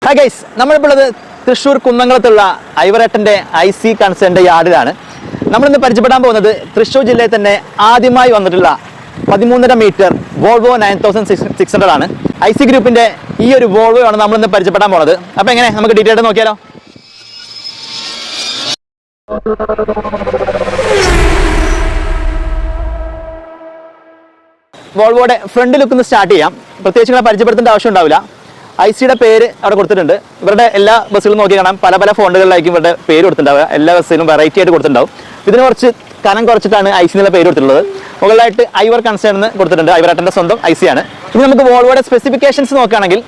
Hi guys, നമ്മളിപ്പോൾ Thrissur കുന്നംകുളത്തുള്ള ഐവറേട്ടൻ്റെ IC കൺസേണിൻ്റെ യാർഡിലാണ്. നമ്മളിന്ന് പരിചയപ്പെടാൻ പോകുന്നത് തൃശ്ശൂർ ജില്ലയിൽ തന്നെ ആദ്യമായി വന്നിട്ടുള്ള 13.5 മീറ്റർ വോൾവോ 9600 ആണ്. IC ഗ്രൂപ്പിൻ്റെ ഈ ഒരു വോൾവോ ആണ് നമ്മളിന്ന് പരിചയപ്പെടാൻ പോകുന്നത്. അപ്പോൾ എങ്ങനെ നമുക്ക് ഡീറ്റെയിൽ ആയിട്ട് നോക്കിയാലോ? വോൾവോയുടെ ഫ്രണ്ട് ലുക്ക് ഒന്ന് സ്റ്റാർട്ട് ചെയ്യാം. പ്രത്യേകിച്ച് നിങ്ങളെ പരിചയപ്പെടുത്തേണ്ട ആവശ്യം ഉണ്ടാവില്ല. ICയുടെ പേര് അവിടെ കൊടുത്തിട്ടുണ്ട്. ഇവരുടെ എല്ലാ ബസ്സുകളും നോക്കി കാണാം, പല പല ഫോണ്ടുകളിലായിരിക്കും ഇവരുടെ പേര് കൊടുത്തിട്ടുണ്ടാവുക. എല്ലാ ബസ്സിലും വെറൈറ്റി ആയിട്ട് കൊടുത്തിട്ടുണ്ടാവും. ഇതിന് കുറച്ച് കനം കുറച്ചിട്ടാണ് IC എന്നുള്ള പേര് കൊടുത്തിട്ടുള്ളത്. മുകളിലായിട്ട് ഐവർ കൺസേൺ എന്ന് കൊടുത്തിട്ടുണ്ട്. ഐവറേട്ടൻ്റെ സ്വന്തം IC ആണ്. ഇനി നമുക്ക് വോൾവോയുടെ സ്പെസിഫിക്കേഷൻസ് നോക്കുകയാണെങ്കിൽ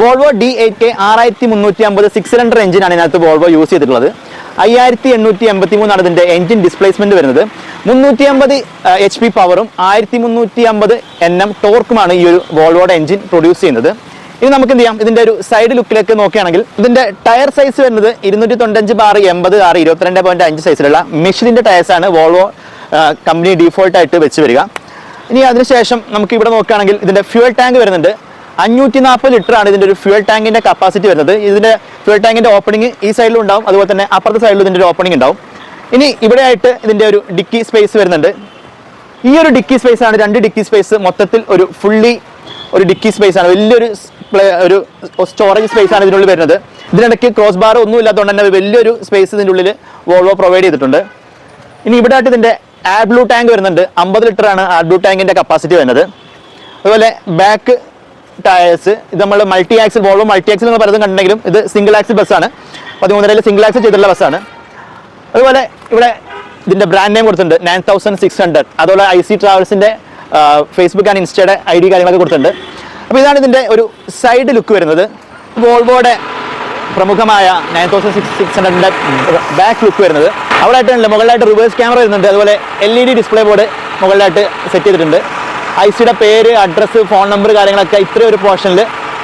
വോൾവോ D8K 6350 6 സിലിണ്ടർ എഞ്ചിനാണ് ഇതിനകത്ത് വോൾവോ യൂസ് ചെയ്തിട്ടുള്ളത്. 5883 ആണ് ഇതിന്റെ എഞ്ചിൻ ഡിസ്പ്ലേസ്മെന്റ് വരുന്നത്. 350 HP പവറും 1350 Nm ടോർക്കുമാണ് ഈ ഒരു വോൾവോയുടെ എഞ്ചിൻ പ്രൊഡ്യൂസ് ചെയ്യുന്നത്. ഇനി നമുക്ക് എന്ത് ചെയ്യാം, ഇതിന്റെ ഒരു സൈഡ് ലുക്കിലേക്ക് നോക്കുകയാണെങ്കിൽ ഇതിന്റെ ടയർ സൈസ് വരുന്നത് 295/80 22.5 സൈസിലുള്ള മിഷലിന്റെ ടയർസ് ആണ് വോൾവോ കമ്പനി ഡീഫോൾട്ട് ആയിട്ട് വെച്ച് വരിക. ഇനി അതിനുശേഷം നമുക്ക് ഇവിടെ നോക്കുകയാണെങ്കിൽ ഇതിന്റെ ഫ്യൂൽ ടാങ്ക് വരുന്നുണ്ട്. 540 ലിറ്റർ ആണ് ഇതിന്റെ ഒരു ഫ്യൂൽ ടാങ്കിന്റെ കപ്പാസിറ്റി വരുന്നത്. ഇതിന്റെ ഫ്യൂൽ ടാങ്കിന്റെ ഓപ്പണിംഗ് ഈ സൈഡിലും ഉണ്ടാവും, അതുപോലെ തന്നെ അപ്പുറത്തെ സൈഡിലും ഇതിന്റെ ഒരു ഓപ്പണിംഗ് ഉണ്ടാവും. ഇനി ഇവിടെ ആയിട്ട് ഇതിന്റെ ഒരു ഡിക്കി സ്പേസ് വരുന്നുണ്ട്. ഈ ഒരു ഡിക്കി സ്പേസ് ആണ്, 2 ഡിക്കി സ്പേസ്, മൊത്തത്തിൽ ഒരു ഫുള്ളി ഒരു ഡിക്കി സ്പേസ് ആണ്. വലിയൊരു ഒരു സ്റ്റോറേജ് സ്പേസ് ആണ് ഇതിനുള്ളിൽ വരുന്നത്. ഇതിനിടയ്ക്ക് ക്രോസ് ബാർ ഒന്നും ഇല്ലാത്തതുകൊണ്ട് തന്നെ വലിയൊരു സ്പേസ് ഇതിൻ്റെ ഉള്ളിൽ വോൾവോ പ്രൊവൈഡ് ചെയ്തിട്ടുണ്ട്. ഇനി ഇവിടെ ആയിട്ട് ഇതിന്റെ ആഡ് ബ്ലൂ ടാങ്ക് വരുന്നുണ്ട്. 50 ലിറ്റർ ആണ് ആഡ് ബ്ലൂ ടാങ്കിന്റെ കപ്പാസിറ്റി വരുന്നത്. അതുപോലെ ബാക്ക് ടയേഴ്സ്, ഇത് നമ്മൾ multi axle Volvo multi axle എന്ന് പലതും കണ്ടിട്ടുണ്ടെങ്കിലും ഇത് സിംഗിൾ ആക്സിൽ ബസ്സാണ്. 13 സിംഗിൾ ആക്സിൽ ചെയ്തിട്ടുള്ള ബസ്സാണ്. അതുപോലെ ഇവിടെ ഇതിന്റെ ബ്രാൻഡ് നെയിം കൊടുത്തിട്ടുണ്ട് 9600. അതുപോലെ IC ട്രാവൽസിന്റെ ഫേസ്ബുക്ക് ആൻഡ് ഇൻസ്റ്റയുടെ ID കാര്യങ്ങളൊക്കെ കൊടുത്തിട്ടുണ്ട്. അപ്പോൾ ഇതാണ് ഇതിന്റെ ഒരു സൈഡ് ലുക്ക് വരുന്നത്. വോൾവോയുടെ പ്രമുഖമായ 9600ന്റെ ബാക്ക് ലുക്ക് വരുന്നത്. അവിടെ ആയിട്ടാണല്ലോ മുകളിലായിട്ട് റിവേഴ്സ് ക്യാമറ വരുന്നുണ്ട്. അതുപോലെ LED ഡിസ്പ്ലേ ബോർഡ് മുകളിലായിട്ട് സെറ്റ് ചെയ്തിട്ടുണ്ട്. ICയുടെ പേര്, അഡ്രസ്സ്, ഫോൺ നമ്പർ കാര്യങ്ങളൊക്കെ ഇത്രയും ഒരു പോർഷനിൽ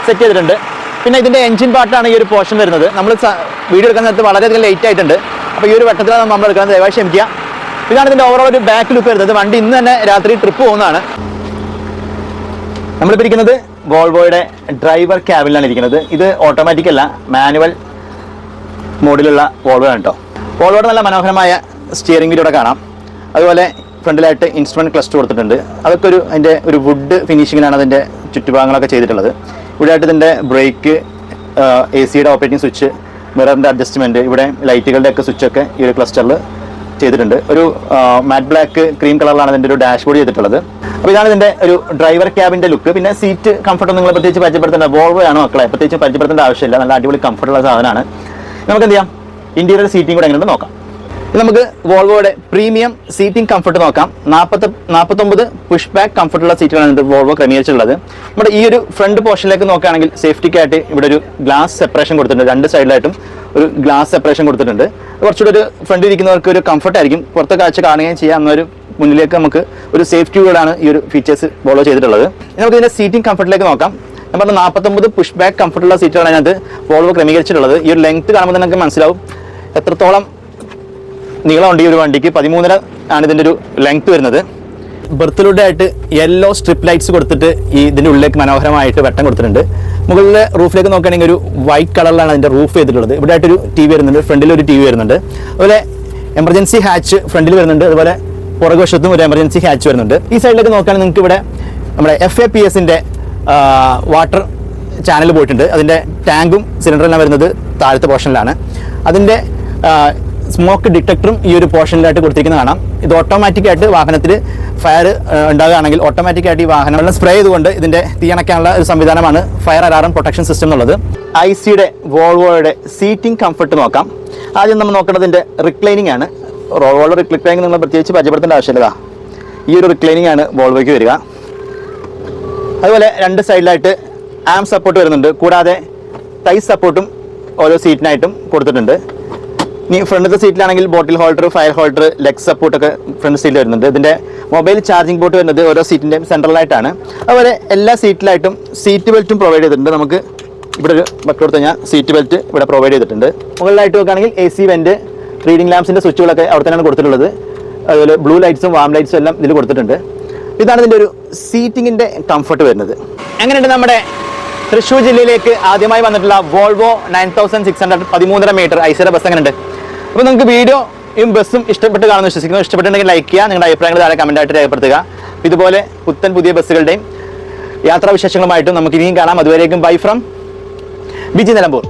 സെറ്റ് ചെയ്തിട്ടുണ്ട്. പിന്നെ ഇതിന്റെ എഞ്ചിൻ പാർട്ടാണ് ഈ ഒരു പോർഷൻ വരുന്നത്. നമ്മൾ വീഡിയോ എടുക്കുന്ന നേരത്ത് വളരെയധികം ലേറ്റ് ആയിട്ടുണ്ട്. അപ്പോൾ ഈ ഒരു വട്ടത്തിലാണ് നമ്മൾ എടുക്കുന്നത്, ദയവായി ക്ഷമിക്കുക. ഇതാണ് ഇതിന്റെ ഓവറോൾ ഒരു ബാക്ക് ലുക്ക് വരുന്നത്. വണ്ടി ഇന്ന് തന്നെ രാത്രി ട്രിപ്പ് പോകുന്നതാണ്. നമ്മളിപ്പോൾ ഇരിക്കുന്നത് വോൾവോയുടെ ഡ്രൈവർ ക്യാബിനിലാണ് ഇരിക്കുന്നത്. ഇത് ഓട്ടോമാറ്റിക് അല്ല, മാനുവൽ മോഡിലുള്ള വോൾവോ ആണ് കേട്ടോ. വോൾവോയുടെ നല്ല മനോഹരമായ സ്റ്റിയറിംഗ് വീൽ ഇവിടെ കാണാം. അതുപോലെ ഫ്രണ്ടിലായിട്ട് ഇൻസ്ട്രുമെന്റ് ക്ലസ്റ്റർ കൊടുത്തിട്ടുണ്ട്. അതൊക്കെ അതിൻ്റെ ഒരു വുഡ് ഫിനിഷിങ്ങിലാണ് അതിൻ്റെ ചുറ്റുഭാഗങ്ങളൊക്കെ ചെയ്തിട്ടുള്ളത്. ഇവിടെ ആയിട്ട് ഇതിൻ്റെ ബ്രേക്ക്, AC-യുടെ ഓപ്പറേറ്റിംഗ് സ്വിച്ച്, മിററിൻ്റെ അഡ്ജസ്റ്റ്മെൻറ്റ്, ഇവിടെ ലൈറ്റുകളുടെ ഒക്കെ സ്വിച്ചൊക്കെ ഈ ഒരു ക്ലസ്റ്ററിൽ ചെയ്തിട്ടുണ്ട്. ഒരു മാറ്റ് ബ്ലാക്ക് ക്രീം കളറിലാണ് ഇതിൻ്റെ ഒരു ഡാഷ്ബോർഡ് ചെയ്തിട്ടുള്ളത്. അപ്പോൾ ഇതാണ് ഇതിൻ്റെ ഒരു ഡ്രൈവർ ക്യാബിൻ്റെ ലുക്ക്. പിന്നെ സീറ്റ് കംഫർട്ട് നിങ്ങൾ പ്രത്യേകിച്ച് പരിചയപ്പെടുത്തേണ്ട, വോൾവോ ആണ് മക്കളെ, പ്രത്യേകിച്ച് പരിചയപ്പെടുത്തേണ്ട ആവശ്യമില്ല. നല്ല അടിപൊളി കംഫർട്ടുള്ള സാധനമാണ്. നമുക്ക് എന്ത് ചെയ്യാം, ഇന്റീരിയർ സീറ്റിംഗ് കൂടെ എങ്ങനെയുണ്ട് നോക്കാം. നമുക്ക് വോൾവോയുടെ പ്രീമിയം സീറ്റിംഗ് കംഫർട്ട് നോക്കാം. 49 പുഷ് ബാക്ക് കംഫർട്ടുള്ള സീറ്റുകളാണ് വോൾവോ ക്രമീകരിച്ചിട്ടുള്ളത്. നമ്മുടെ ഈ ഒരു ഫ്രണ്ട് പോർഷനിലേക്ക് നോക്കുകയാണെങ്കിൽ സേഫ്റ്റിക്കായിട്ട് ഇവിടെ ഒരു ഗ്ലാസ് സെപ്പറേഷൻ കൊടുത്തിട്ടുണ്ട്. 2 സൈഡിലായിട്ടും ഒരു ഗ്ലാസ് സെപ്പറേഷൻ കൊടുത്തിട്ടുണ്ട്. കുറച്ചുകൂടി ഒരു ഫ്രണ്ടിൽ ഇരിക്കുന്നവർക്ക് ഒരു കംഫർട്ട് ആയിരിക്കും, പുറത്തെ കാഴ്ച കാണുകയും ചെയ്യാം. എന്നൊരു മുന്നിലേക്ക് നമുക്ക് ഒരു സേഫ്റ്റിയോടാണ് ഈ ഒരു ഫീച്ചേഴ്സ് ഫോളോ ചെയ്തിട്ടുള്ളത്. നമുക്ക് ഇതിന്റെ സീറ്റിംഗ് കംഫർട്ടിലേക്ക് നോക്കാം. ഞാൻ പറഞ്ഞ 49 പുഷ് ബാക്ക് കംഫർട്ടുള്ള സീറ്റുകളാണ് അതിനകത്ത് വോൾവോ ക്രമീകരിച്ചിട്ടുള്ളത്. ഈ ഒരു ലെങ്ത് കാണുമ്പോൾ തന്നെ നമുക്ക് മനസ്സിലാവും എത്രത്തോളം നീളമുണ്ട് ഈ ഒരു വണ്ടിക്ക്. 13 ആണ് ഇതിൻ്റെ ഒരു ലെങ്ത് വരുന്നത്. ബെർത്തിലൂടെ ആയിട്ട് യെല്ലോ സ്ട്രിപ്പ് ലൈറ്റ്സ് കൊടുത്തിട്ട് ഇതിൻ്റെ ഉള്ളിലേക്ക് മനോഹരമായിട്ട് വെട്ടം കൊടുത്തിട്ടുണ്ട്. മുകളിലെ റൂഫിലേക്ക് നോക്കുകയാണെങ്കിൽ ഒരു വൈറ്റ് കളറിലാണ് അതിൻ്റെ റൂഫ് ചെയ്തിട്ടുള്ളത്. ഇവിടെ ആയിട്ടൊരു TV വരുന്നുണ്ട്, ഫ്രണ്ടിൽ ഒരു TV വരുന്നുണ്ട്. അതുപോലെ എമർജൻസി ഹാച്ച് ഫ്രണ്ടിൽ വരുന്നുണ്ട്. അതുപോലെ പുറകുവശത്തും ഒരു എമർജൻസി ഹാച്ച് വരുന്നുണ്ട്. ഈ സൈഡിലേക്ക് നോക്കുകയാണെങ്കിൽ നിങ്ങൾക്ക് ഇവിടെ നമ്മുടെ FAPSന്റെ വാട്ടർ ചാനൽ പോയിട്ടുണ്ട്. അതിൻ്റെ ടാങ്കും സിലിണ്ടറെല്ലാം വരുന്നത് താഴത്തെ പോർഷനിലാണ്. അതിൻ്റെ സ്മോക്ക് ഡിറ്റക്ടറും ഈ ഒരു പോർഷനിലായിട്ട് കൊടുത്തിരിക്കുന്നത് കാണാം. ഇത് ഓട്ടോമാറ്റിക്കായിട്ട് വാഹനത്തിൽ ഫയർ ഉണ്ടാകുകയാണെങ്കിൽ ഓട്ടോമാറ്റിക്കായിട്ട് ഈ വാഹനം വെള്ളം സ്പ്രേ ചെയ്തുകൊണ്ട് ഇതിൻ്റെ തീയണയ്ക്കാനുള്ള ഒരു സംവിധാനമാണ് ഫയർ അലാറം പ്രൊട്ടക്ഷൻ സിസ്റ്റം എന്നുള്ളത്. ICയുടെ വോൾവോയുടെ സീറ്റിംഗ് കംഫർട്ട് നോക്കാം. ആദ്യം നമ്മൾ നോക്കേണ്ടതിൻ്റെ റിക്ലൈനിങ് ആണ്. വോൾവോയുടെ റിക്ലൈനിങ് നിങ്ങൾ പ്രത്യേകിച്ച് പരിചയപ്പെടുത്തേണ്ട ആവശ്യമില്ല. ഈ ഒരു റിക്ലൈനിങ് ആണ് വോൾവോയ്ക്ക് വരിക. അതുപോലെ 2 സൈഡിലായിട്ട് ആം സപ്പോർട്ട് വരുന്നുണ്ട്. കൂടാതെ തൈ സപ്പോർട്ടും ഓരോ സീറ്റിനായിട്ടും കൊടുത്തിട്ടുണ്ട്. ഇനി ഫ്രണ്ടിലത്തെ സീറ്റിലാണെങ്കിൽ bottle holder, fire holder, leg സപ്പോർട്ടൊക്കെ ഫ്രണ്ട് സീറ്റിൽ വരുന്നുണ്ട്. ഇതിൻ്റെ മൊബൈൽ ചാർജിംഗ് പോർട്ട് വരുന്നത് ഓരോ സീറ്റിൻ്റെയും സെൻട്രലായിട്ടാണ്. അതുപോലെ എല്ലാ സീറ്റിലായിട്ടും സീറ്റ് ബെൽറ്റും പ്രൊവൈഡ് ചെയ്തിട്ടുണ്ട്. നമുക്ക് ഇവിടെ ഒരു ബട്ടൺ കൊടുത്തു കഴിഞ്ഞാൽ സീറ്റ് ബെൽറ്റ് ഇവിടെ പ്രൊവൈഡ് ചെയ്തിട്ടുണ്ട്. മുകളിലായിട്ട് നോക്കുകയാണെങ്കിൽ AC വെന്റ്, റീഡിംഗ് ലാംപ്സിൻ്റെ സ്വിച്ചുകളൊക്കെ അവിടെ തന്നെയാണ് കൊടുത്തിട്ടുള്ളത്. അതുപോലെ ബ്ലൂ ലൈറ്റ്സും വാം ലൈറ്റ്സും എല്ലാം ഇതിൽ കൊടുത്തിട്ടുണ്ട്. ഇതാണ് ഇതിൻ്റെ ഒരു സീറ്റിങ്ങിൻ്റെ കംഫർട്ട് വരുന്നത്. എങ്ങനെയുണ്ട് നമ്മുടെ തൃശ്ശൂർ ജില്ലയിലേക്ക് ആദ്യമായി വന്നിട്ടുള്ള വോൾവോ 9600 13.5 മീറ്റർ ഐസിയുടെ ബസ് അങ്ങനെ ഉണ്ട്. അപ്പോൾ നിങ്ങൾക്ക് വീഡിയോയും ബസ്സും ഇഷ്ടപ്പെട്ട് കാണുമെന്ന് വിശ്വസിക്കുന്നു. ഇഷ്ടപ്പെട്ടുണ്ടെങ്കിൽ ലൈക്ക് ചെയ്യുക, നിങ്ങളുടെ അഭിപ്രായങ്ങൾ താഴെ കമൻറ്റായിട്ട് രേഖപ്പെടുത്തുക. ഇതുപോലെ പുതിയ ബസ്സുകളുടെയും യാത്രാവിശേഷങ്ങളുമായിട്ടും നമുക്ക് ഇനിയും കാണാം. അതുവരേക്കും ബൈ ഫ്രം ബിജി നിലമ്പൂർ.